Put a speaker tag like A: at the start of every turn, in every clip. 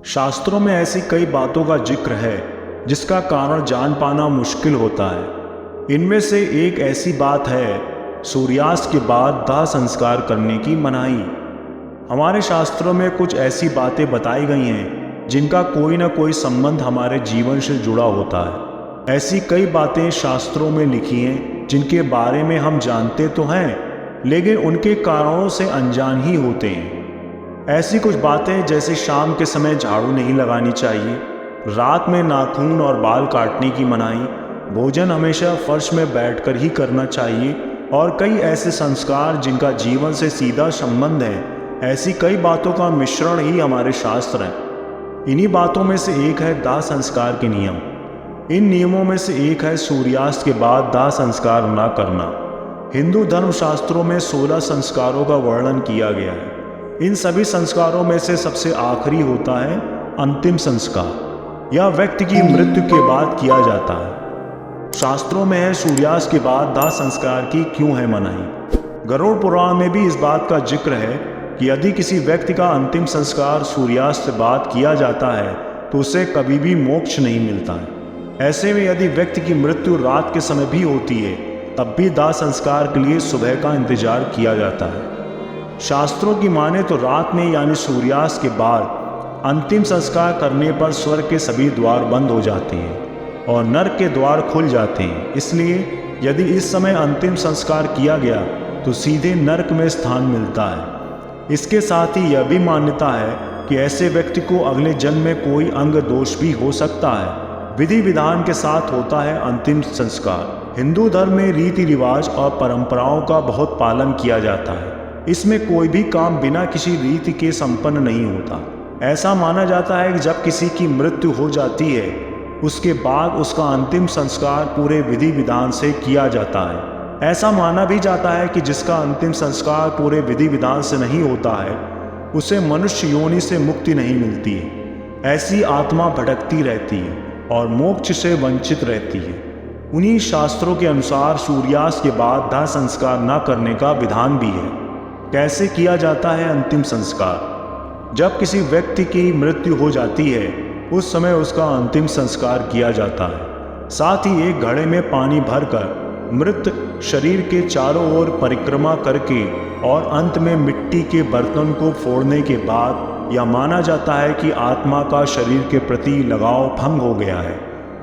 A: शास्त्रों में ऐसी कई बातों का जिक्र है जिसका कारण जान पाना मुश्किल होता है। इनमें से एक ऐसी बात है सूर्यास्त के बाद दाह संस्कार करने की मनाही। हमारे शास्त्रों में कुछ ऐसी बातें बताई गई हैं जिनका कोई ना कोई संबंध हमारे जीवन से जुड़ा होता है। ऐसी कई बातें शास्त्रों में लिखी हैं जिनके बारे में हम जानते तो हैं लेकिन उनके कारणों से अनजान ही होते हैं। ऐसी कुछ बातें जैसे शाम के समय झाड़ू नहीं लगानी चाहिए, रात में नाखून और बाल काटने की मनाही, भोजन हमेशा फर्श में बैठकर ही करना चाहिए और कई ऐसे संस्कार जिनका जीवन से सीधा संबंध है। ऐसी कई बातों का मिश्रण ही हमारे शास्त्र हैं। इन्हीं बातों में से एक है दाह संस्कार के नियम। इन नियमों में से एक है सूर्यास्त के बाद दाह संस्कार न करना। हिंदू धर्मशास्त्रों में 16 संस्कारों का वर्णन किया गया है। इन सभी संस्कारों में से सबसे आखिरी होता है अंतिम संस्कार। यह व्यक्ति की मृत्यु के बाद किया जाता है। शास्त्रों में है सूर्यास्त के बाद दाह संस्कार की क्यों है मनाही। गरुड़ पुराण में भी इस बात का जिक्र है कि यदि किसी व्यक्ति का अंतिम संस्कार सूर्यास्त के बाद किया जाता है तो उसे कभी भी मोक्ष नहीं मिलता है। ऐसे में यदि व्यक्ति की मृत्यु रात के समय भी होती है तब भी दाह संस्कार के लिए सुबह का इंतजार किया जाता है। शास्त्रों की माने तो रात में यानी सूर्यास्त के बाद अंतिम संस्कार करने पर स्वर्ग के सभी द्वार बंद हो जाते हैं और नरक के द्वार खुल जाते हैं। इसलिए यदि इस समय अंतिम संस्कार किया गया तो सीधे नरक में स्थान मिलता है। इसके साथ ही यह भी मान्यता है कि ऐसे व्यक्ति को अगले जन्म में कोई अंग दोष भी हो सकता है। विधि विधान के साथ होता है अंतिम संस्कार। हिंदू धर्म में रीति रिवाज और परंपराओं का बहुत पालन किया जाता है। इसमें कोई भी काम बिना किसी रीति के संपन्न नहीं होता। ऐसा माना जाता है कि जब किसी की मृत्यु हो जाती है उसके बाद उसका अंतिम संस्कार पूरे विधि विधान से किया जाता है। ऐसा माना भी जाता है कि जिसका अंतिम संस्कार पूरे विधि विधान से नहीं होता है उसे मनुष्य योनि से मुक्ति नहीं मिलती है। ऐसी आत्मा भटकती रहती है और मोक्ष से वंचित रहती है। उन्हीं शास्त्रों के अनुसार सूर्यास्त के बाद दाह संस्कार न करने का विधान भी है। कैसे किया जाता है अंतिम संस्कार। जब किसी व्यक्ति की मृत्यु हो जाती है उस समय उसका अंतिम संस्कार किया जाता है। साथ ही एक घड़े में पानी भरकर मृत शरीर के चारों ओर परिक्रमा करके और अंत में मिट्टी के बर्तन को फोड़ने के बाद यह माना जाता है कि आत्मा का शरीर के प्रति लगाव भंग हो गया है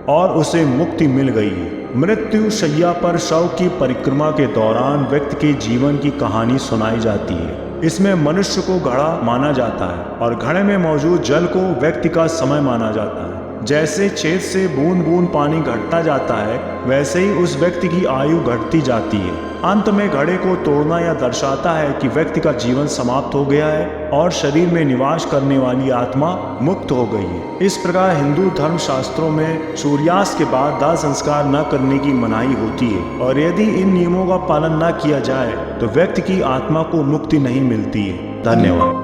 A: और उसे मुक्ति मिल गई है। मृत्यु शैया पर शव की परिक्रमा के दौरान व्यक्ति के जीवन की कहानी सुनाई जाती है। इसमें मनुष्य को घड़ा माना जाता है और घड़े में मौजूद जल को व्यक्ति का समय माना जाता है। जैसे छेद से बूंद बूंद पानी घटता जाता है वैसे ही उस व्यक्ति की आयु घटती जाती है। अंत में घड़े को तोड़ना यह दर्शाता है कि व्यक्ति का जीवन समाप्त हो गया है और शरीर में निवास करने वाली आत्मा मुक्त हो गई है। इस प्रकार हिंदू धर्म शास्त्रों में सूर्यास्त के बाद दाह संस्कार न करने की मनाही होती है और यदि इन नियमों का पालन न किया जाए तो व्यक्ति की आत्मा को मुक्ति नहीं मिलती है। धन्यवाद।